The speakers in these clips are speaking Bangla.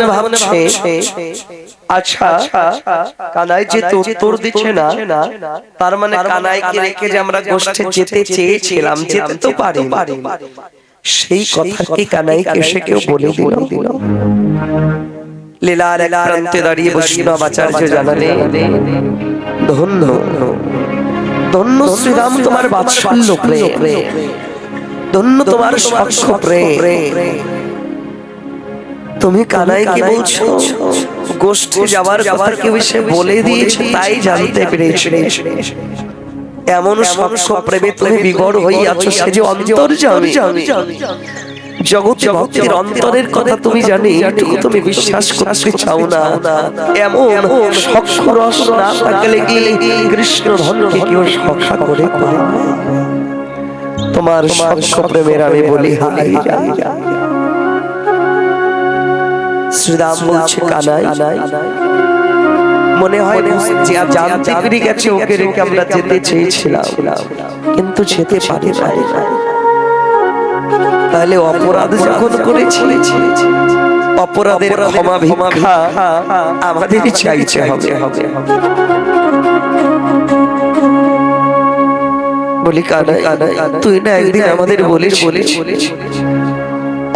মনে ভাবছে আচ্ছা কানাই যে উত্তর দিচ্ছে না, তার মানে কানাইকে রেখে যে আমরা গোষ্ঠে যেতে চেয়েছিলাম, যেতে তো পারি। সেই কথা কি কানাইকে এসে কেউ বলে দিল? লীলার এক প্রান্তে দাঁড়িয়ে বৈষ্ণব আচার্য জানালেন, ধন্য ধন্য শ্রীরাম তোমার বাৎসল্য প্রেম, ধন্য তোমার স্বচ্ছ প্রেম। তুমি কানাইকে বলছো গোষ্ঠে যাওয়ার কথা কেউ এসে বলে দিয়েছে, তাই জানতে পেরেছে। এমন স্বচ্ছ প্রেমে তুমি বিগড় হইয়াছো, সে যে অন্তর্যামী, জগতে ভক্তের অন্তরের কথা তুমি জানি, এটুকু তুমি বিশ্বাস করতে চাও না। এমন স্বচ্ছ রস না থাকলে কি কৃষ্ণ ধনকে কেউ সখা করে? তোমার স্বচ্ছ প্রেমের আমি বলি হাই। শ্রীরাম বলছে কানাই, মনে হয় জানতে পেরে গেছে ওকে রেখে আমরা যেতে চেয়েছিলাম, কিন্তু যেতে পারি না। তাহলে অপরাধ যখন করেছি, অপরাধের ক্ষমা ভিক্ষা আমাদেরই চাইতে হবে। বলি কানাই, তুই না একদিন আমাদের বলিস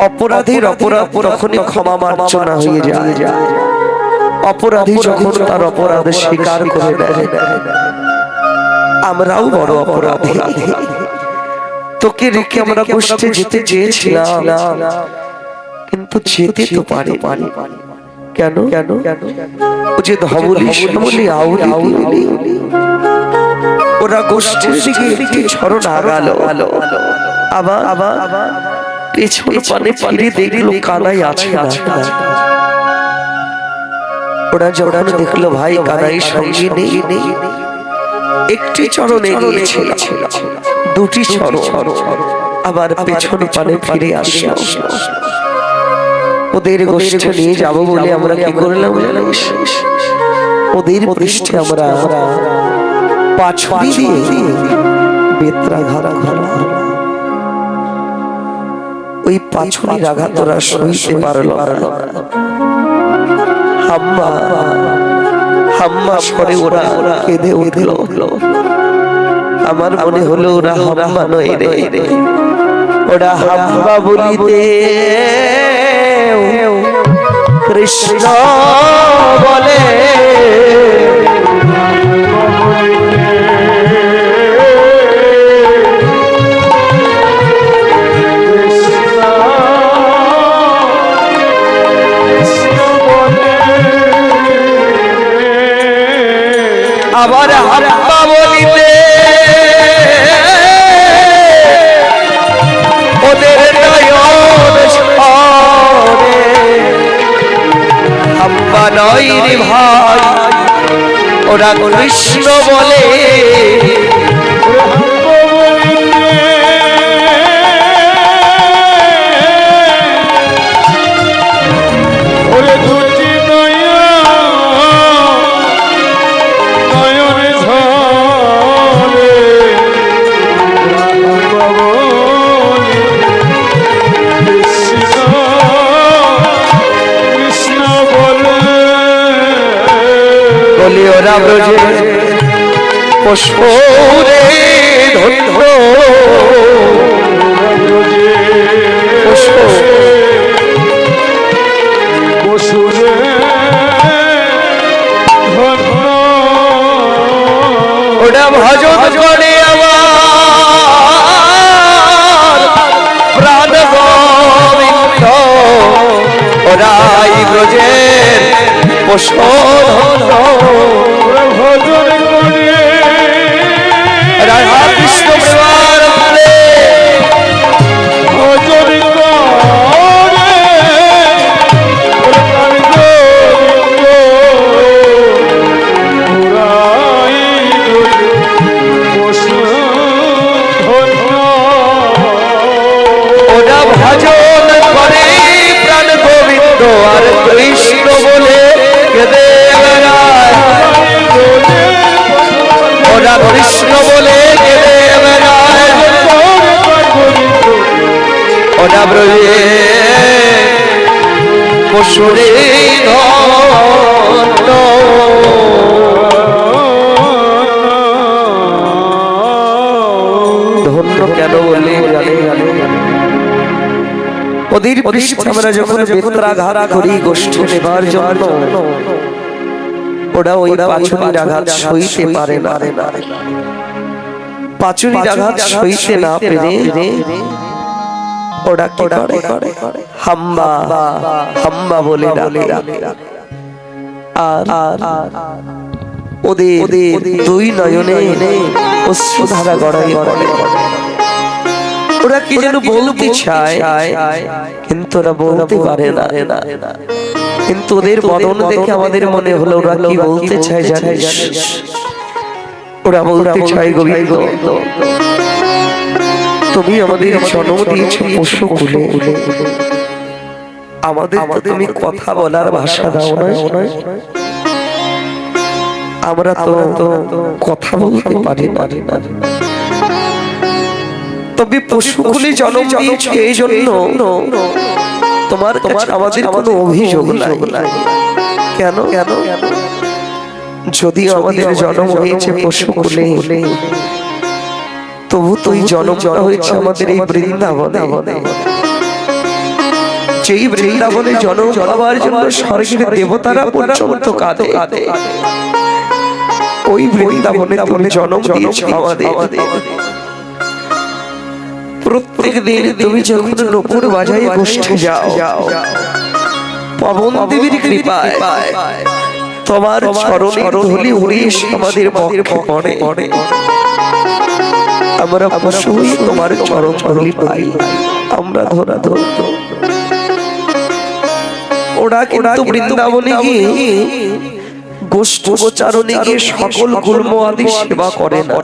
অপরাধীর অপরাধ তখনই ক্ষমা মার্জনা হয়ে যায়, অপরাধী যখন তার অপরাধ স্বীকার করে দেয়। আমরাও বড় অপরাধী, তোকে রেখে আমরা গোষ্ঠে যেতে চেয়েছিলাম, কিন্তু যেতে তো পারি। কেন? ও যে ধবলি শ্যামলি আউলি, ওরা গোষ্ঠীর দিকে একটি ছড়ন আগালো, আবার পেছন পানে ফিরে দেখলো কানাই আছে না। ওরা যখন দেখলো ভাই কানাই সঙ্গে নেই, একটি চরণে গিয়েছিল, দুটি চরণ, আবার পেছন পানে ফিরে আসলো। ওদের গোষ্ঠে নিয়ে যাবো বলে আমরা কি করলাম? ওদের পৃষ্ঠে আমরা পাছড়ি দিয়ে বেত্রা ঘাড়া ঘাড়া, ওই পাছড়ির আঘাত ওরা সইতে পারল না। হাম্মা হাম্মা করে ওরা কেঁদে উঠল। আমার মনে হলো ওরা হাম্মা নয় রে, ওরা হাম্মা বলিতে কৃষ্ণ বলে। আবার হাম্মা বলিতে ওদের নয়ন সরে, হাম্মা নয় রে ভাই, ওরা কৃষ্ণ বলে। ওরা ব্রজে পুষ্পরে ধন্য, ওরা ভজন করে আমার প্রাণ গোবিন্দ, ওরাই ব্রজের পুষ্প ধন্য। ভজন করে রাধা কৃষ্ণ প্রেমানন্দে, ভজন ওরা ভজন করে প্রাণ গোবিন্দ, আর কৃষ্ণ বলে কেঁদে বেড়ায়। ওরা কৃষ্ণ বলে কেঁদে বেড়ায়, ওরা ব্রজে পশুরে ধন্য ধন্য কেন বলে ওদের পৃষ্ঠে আমরা যখন বেত্রাঘাত করি গোষ্ঠ নেবার জন্য ওরা ওই পাঁচুনির আঘাত সইতে পারে না পাঁচুনির আঘাত সইতে না পেরে ওরা কি করে হাম্বা হাম্বা বলে ডাকে আর ওদের দুই নয়নে অশ্রুধারা গড়াই পড়ে ওরা কি যেন বলতে চায় কিন্তু ওরা বলতে পারে না কিন্তু ওদের বদন দেখে আমাদের মনে হলো ওরা কি বলতে চায় জানিস ওরা বলতে চায় গোবিন্দ তুমি আমাদের জন্ম দিয়েছো পশু কুলে আমাদের তুমি কথা বলার ভাষা দাও না আমরা তো কথা বলতে পারি না তবে পশু কুলে জন্ম দিয়েছো এই জন্য তোমার কাছে আমাদের কোনো অভিযোগ নাই কেন যদি আমাদের জন্ম হয়েছে পশু কুলে তবু তুই জন্ম হয়েছে আমাদের এই বৃন্দাবনে যেই বৃন্দাবনে জন্ম হওয়ার জন্য স্বর্গের দেবতারা পর্যন্ত কাঁদে ওই বৃন্দাবনে তুমি জন্ম দিয়েছো আমাদের প্রত্যেক দিন তুমি যখন নূপুর বাজায় গোষ্ঠে যাও পবন দেবীর কৃপায় তোমার চরণের ধুলি উড়িয়ে আমাদের পক্ষে পড়ে আমরা অবশ্যই তোমার চরণ ধুলি পাই আমরা ধরা ওরা কিন্তু বৃন্দাবনে গিয়ে গোষ্ঠ গোচারণে গিয়ে সকল গুল্ম আদি সেবা করে না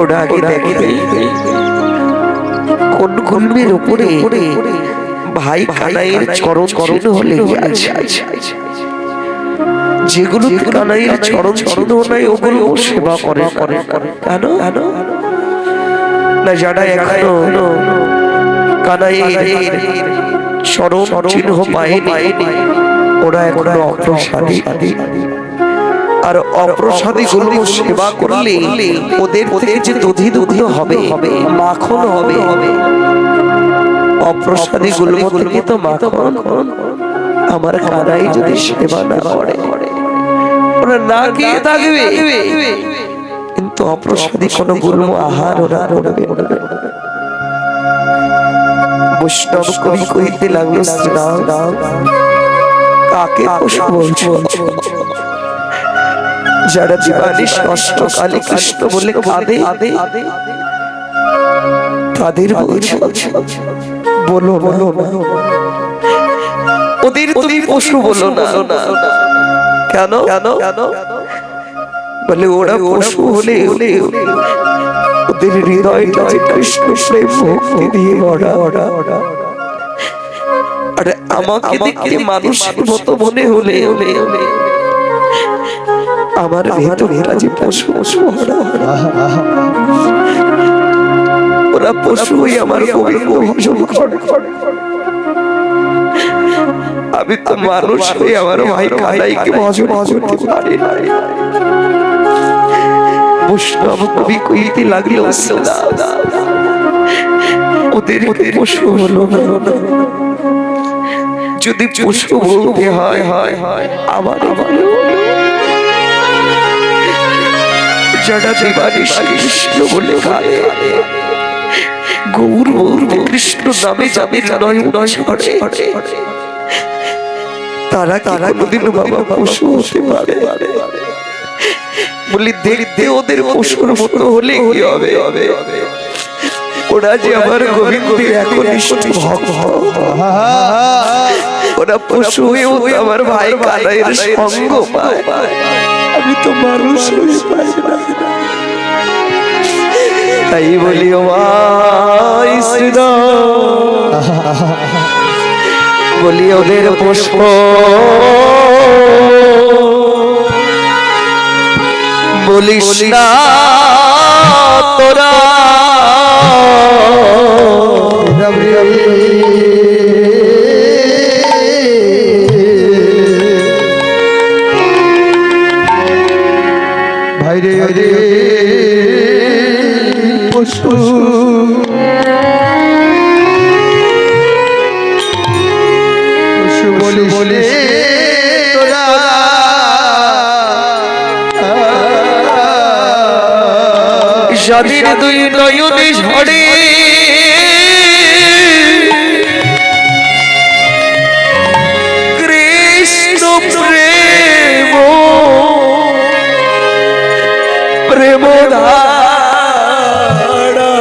ওরা আগে দেখে কোন গুল্মের উপরে ভাই কানাইয়ের চরণ চিহ্ন লেগে আছে যেগুলো কানাইয়ের চরণ চিহ্ন নাই ওগুলো সেবা করে কেন না যারা এখনো কানাইয়ের চরণ চিহ্ন পায়নি ওরা এখনো অপ্রসাদী আর অপ্রসাদী গুলো সেবা করলে ওদের থেকে যে দধি হবে মাখন হবে অপ্রসাদী গুলো থেকে তো মাখন আমার কানাই যদি সেবা না করে ওরা না খেয়ে থাকবে কিন্তু অপ্রসাদী কোনো গুল্ম আহার ওরা করবে বৈষ্ণব কবি কইতে লাগলো শ্রীরাম কাকে পশু বলছো যারা জীবানী ষষ্ঠ কালী কৃষ্ণ বলে কাঁদে তাদের বলো ওদের তুমি পশু বলো না কেন বলে ওরা পশু হলে ওদের হৃদয়টা কৃষ্ণ প্রেম ভক্তি দিয়ে ভরা আর আমাকে দেখে মানুষের মতো মনে হলে আমার ভেতরেরা যে পশু ওরা পশুই আমার অভিযোগ করে আমি তো মানুষ হয়ে আমার ভাই কানাইকে ভজন করতে পারি না বৈষ্ণব কবি কইতে লাগলো ওদের পশু হলো না যদি পশু বলতে হয় আমার যারা জীবানী কৃষ্ণ বলে কাঁদে গৌর কৃষ্ণ নামে যাবে নয় ছড়ে তারা কোনদিন বাবা পশু হতে পারে বলি দেখতে ওদের পশুর মতো হলে কি হবে ওরা যে আমার গোবিন্দের একনিষ্ঠ ভক্ত ওরা পশু হয়েও আমার ভাই কানাইয়ের সঙ্গ পায় আমি তো মানুষ হয়ে পাই না তাই বলি ও ভাই শ্রীরাম বলি ওদের পুষ্প বলিস না তোরা ধরে রে পশু পশু বলে বলে তোরা যাদের দুই নয়নে ঝরে কৃষ্ণ প্রেম প্রেম ধারা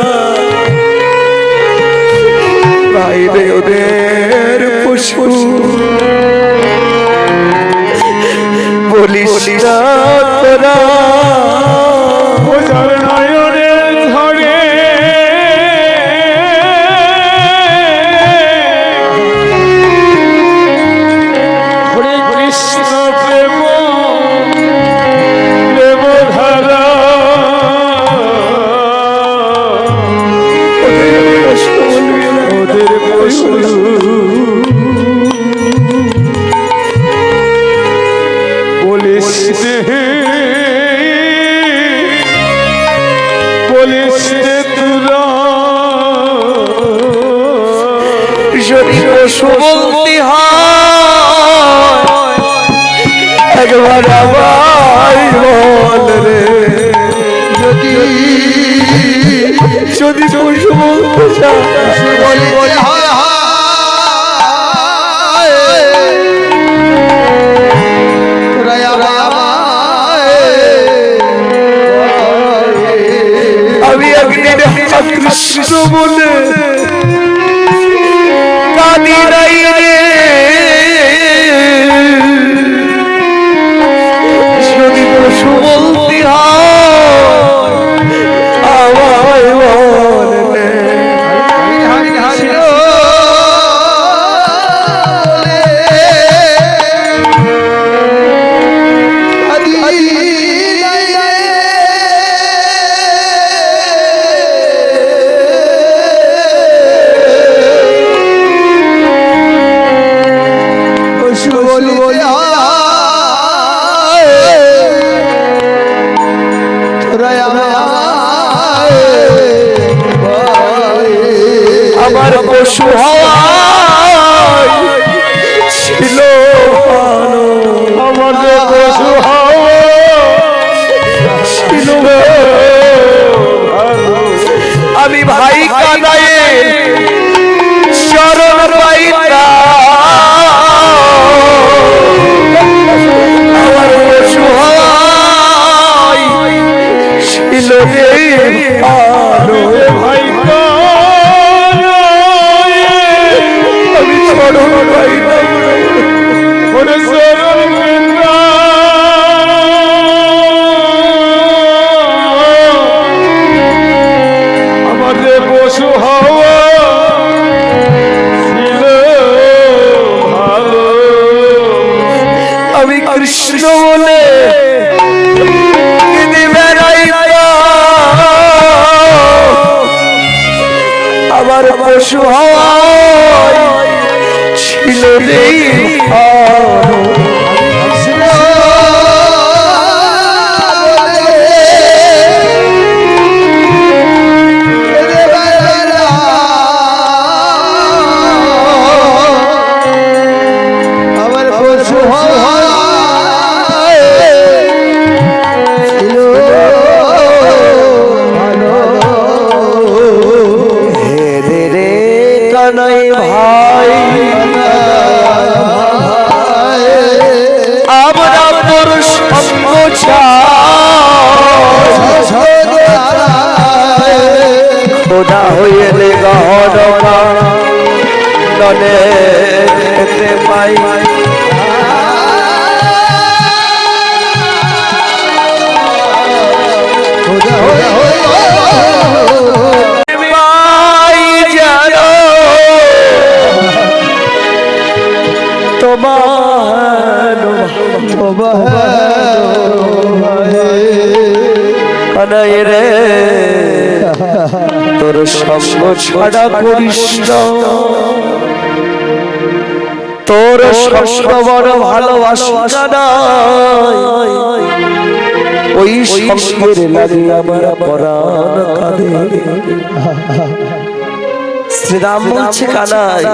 বাইরে ওদের পশু বলিস না তোরা যদি পশু বলতে হয় একবার আমায় বল রে যদি পশু বলতে চায় আমি একদিন কৃষ্ণ বলে কাঁদি নাই রে যদি পশু বলতে হয় আমায় বল রে আমার পশু হওয়া ছিল আমার পশু হওয়া ছিল আমি ভাই কানায়ে চরণ পাইতা আমার পশু হওয়া ছিল ভাই আমি চরণ পাইতা আমাদের পশু হওয়া ছিল ভালো আমি কৃষ্ণ বলে আমার পশু হওয়া ছিল রে ভাই আমরা তোর সঙ্গ খোদা হইলে গহনা ননে খেতে পাই কানাই রে তোর সঙ্গ ছাড়া করিস না তোর সঙ্গ বড় ভালোবাসা নাই ওই সঙ্গের লাগে আমার পরাণ কাঁদে। শ্রীরাম বলছে কানাই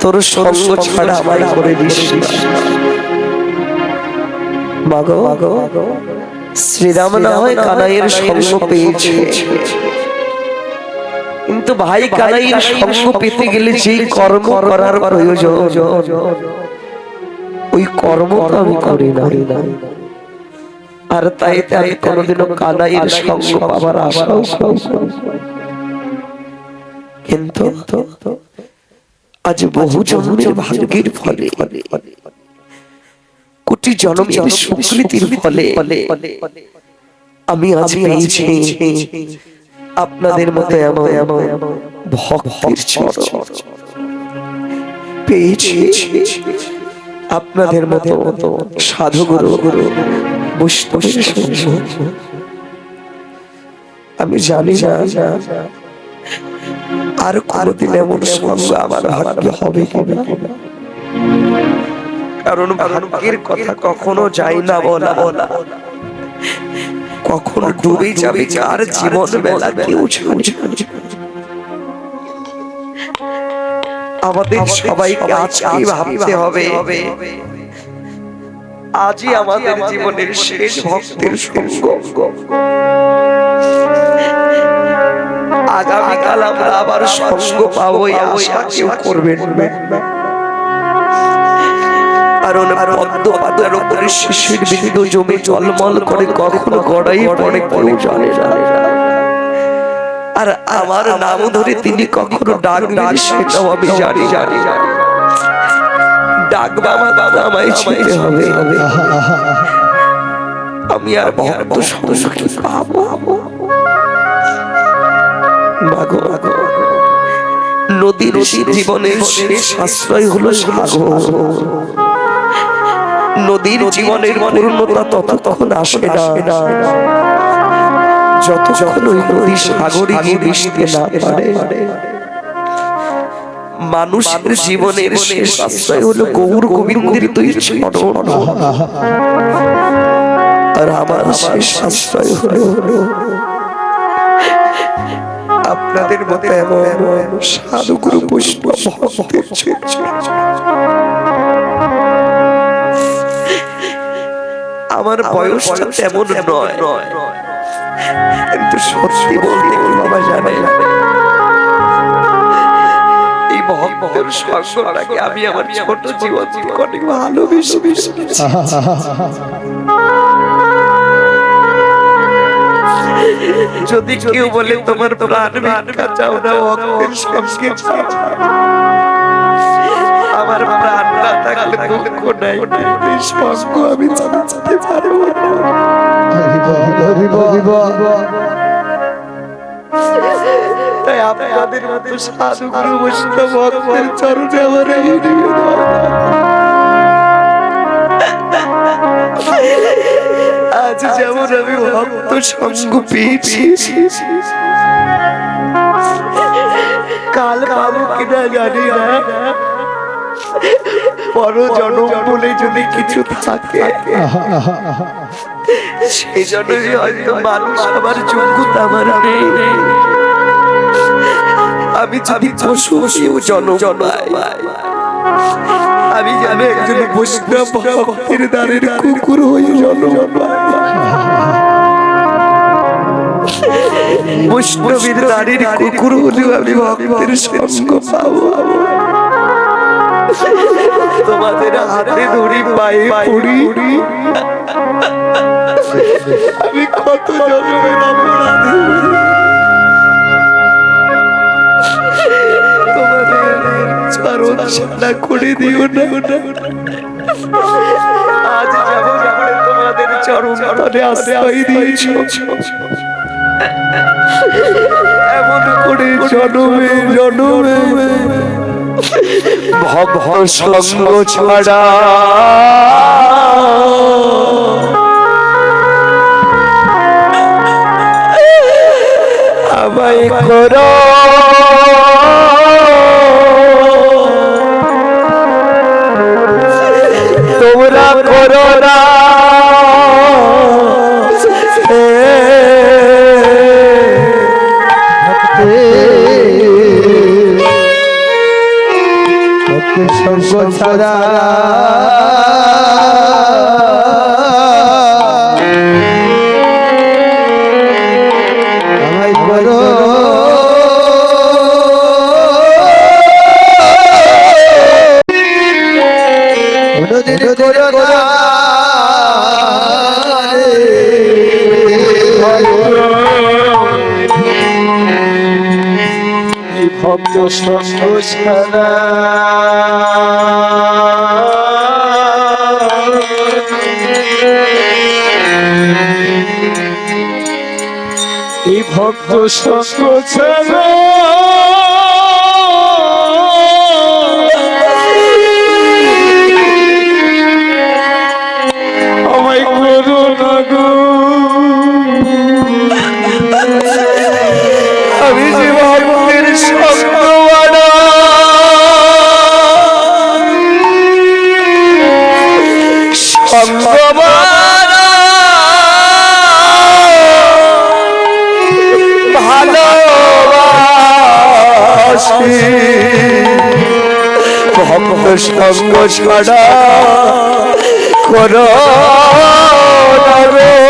তোর সঙ্গ ছাড়া আমার করে দিস না। মাগো শ্রীরাম না হয় কানাইয়ের সঙ্গ পেয়েছে, কিন্তু ভাই কানাইয়ের সঙ্গ পেতে গেলে যে কর্ম করার প্রয়োজন ওই কর্ম তো আমি করি না। আর তাই আমি কোনোদিনও কানাইয়ের সঙ্গ পাবার আশাও কিন্তু আজ বহু জন্মের ভাগ্যের ফলে কোটি জন্মের সুকৃতির ফলে আমি আজ পেয়েছি আপনাদের মতো এমন ভক্তের চরণ পেয়েছি, আপনাদের মতো সাধুগুরু বৈষ্ণবের সঙ্গ। আমি জানি না আর কোনদিন এমন সঙ্গ আমার ভাগ্যে হবে কিনা, কারণ ভাগ্যের কথা কখনো যায় না বলা, কখনো ডুবে যাবে যার জীবন বেলা কেউ জানে। আমাদের সবাইকে আজকে ভাবতে হবে আজই আমাদের জীবনের শেষ ভক্তের সঙ্গ। আগামীকাল আমরা আবার সঙ্গ পাবো এই আশা কেউ করবেন না, কারণ পদ্ম পাতার উপরে শিশির বিন্দু জমে জলমল করে কখনো গড়াই পড়ে কেউ জানে না। আর আমার নাম ধরে তিনি কখনো ডাকবেন সেটাও আমি জানি। ডাকবা আমায় চিনতে হবে, আমি আর ভক্ত সঙ্গ কি পাবো? মাগো নদীর জীবনের শেষ আশ্রয় হলো সাগর। নদীর জীবনের পূর্ণতা ততক্ষণ আসে না যতক্ষণ ওই নদী সাগরে গিয়ে মিশতে না পারে। মানুষের জীবনের শেষ আশ্রয় হলো গৌর গোবিন্দের দুই চরণ, আর আমার শেষ আশ্রয় হলো আপনাদের মতো এমন সাধুগুরু বৈষ্ণব ভক্তের চরণ। আমার বয়সটা তেমন নয়, কিন্তু সত্যি বলতে বাবা জানে এই ভক্তের সঙ্গটাকে আমি আমার ছোট জীবন থেকে অনেক ভালোবেসে। যদি কেউ বলে তোমার প্রাণ ভিক্ষা চাও না ভক্তের সঙ্গে, আমার প্রাণ না থাকলে দুঃখ নাই, সঙ্গ আমি চালাতে পারবো না। তাই আপনাদের মতো সাধুগুরু বৈষ্ণব ভক্তের চরণে আমার এই নিবেদন। আজ যেমন আমি ভক্ত সঙ্গ পেয়েছি, কাল পাবো কিনা জানি না। পর জন্ম বলে যদি কিছু থাকে সেই জন্যই হয়তো মানুষ আমার যোগ্যতা আমার নেই। আমি যদি পশু জন্ম জন্মাই, আমি জানি একজন বৈষ্ণব ভক্তের দ্বারের কুকুর হয়ে জন্ম জন্মাই। বৈষ্ণবের দ্বারের কুকুর হলেও আমি ভক্তের সঙ্গ পাবো। তোমাদের হাতে ধরি পায়ে পড়ি, আমি কত জন্মের অপরাধী, তোমাদের চরণ সেবা করে দিও না। আজ যেমন তোমাদের চরণ তলে আশ্রয় দিয়েছো, এমন করে জন্মে জন্মে ভক্ত সঙ্গ ছাড়া আমায় করো তোমরা করো না সঙ্গ ছাড়া আমায় করো কোনদিন করো না ভক্ত সঙ্গ ছাড়া এই ভক্ত সঙ্গ ছাড়া আমায় করো না গো আমি যে ভক্তের সঙ্গওয়ালা সঙ্গওয়ালা ভালোবাসি ভক্ত সঙ্গ ছাড়া করো না গো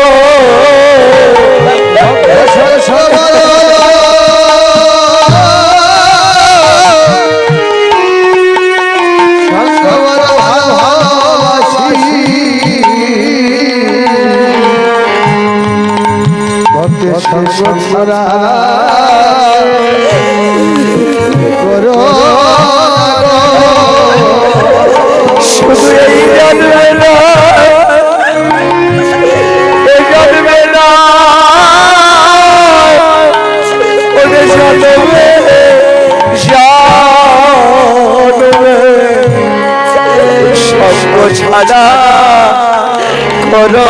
ছাড়া করো শুধু এই জন্মে না এই জন্মে না ওদের জন্মে সঙ্গ ছাড়া করো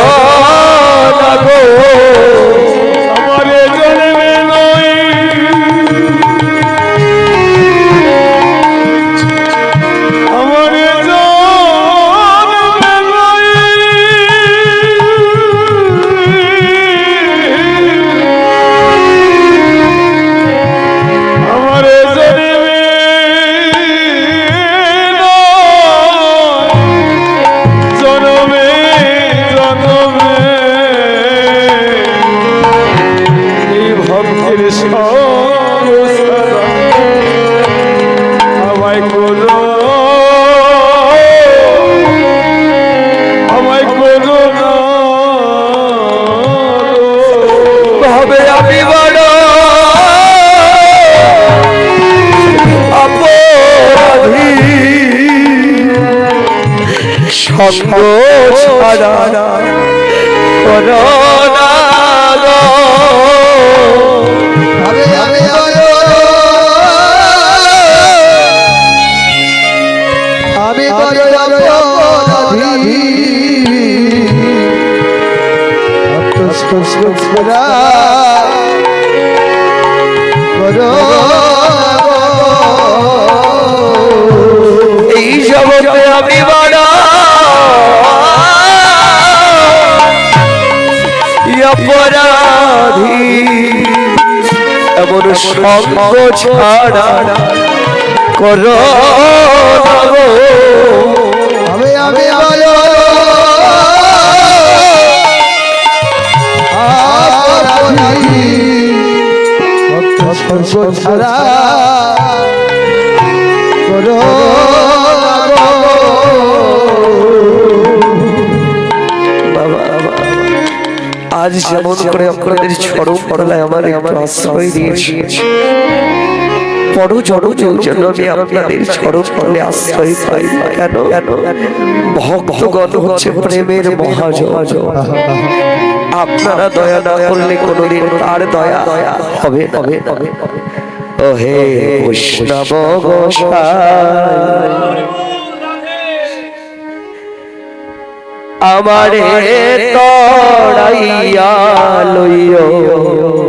না গো সঙ্গ ছাড়া করো না গো আমি এই জগতে আমি বড় অপরাধী এমন সঙ্গ ছাড়া করো না গো আমি বলো সঙ্গ ছাড়া করো আজ যেমন করে আপনাদের চরম পড়লায় আমার একটু আশ্রয় দিয়েছি বড় জড় জন্য আমি আপনাদের চরম পড়লে আশ্রয় পাই কেন ভক্তগণ হচ্ছে প্রেমের মহাজন আপনারা দয়া না করলে কোনোদিন আর দয়া হবে না ও হে বৈষ্ণব গোসাই আমারে তড়াইয়া লইও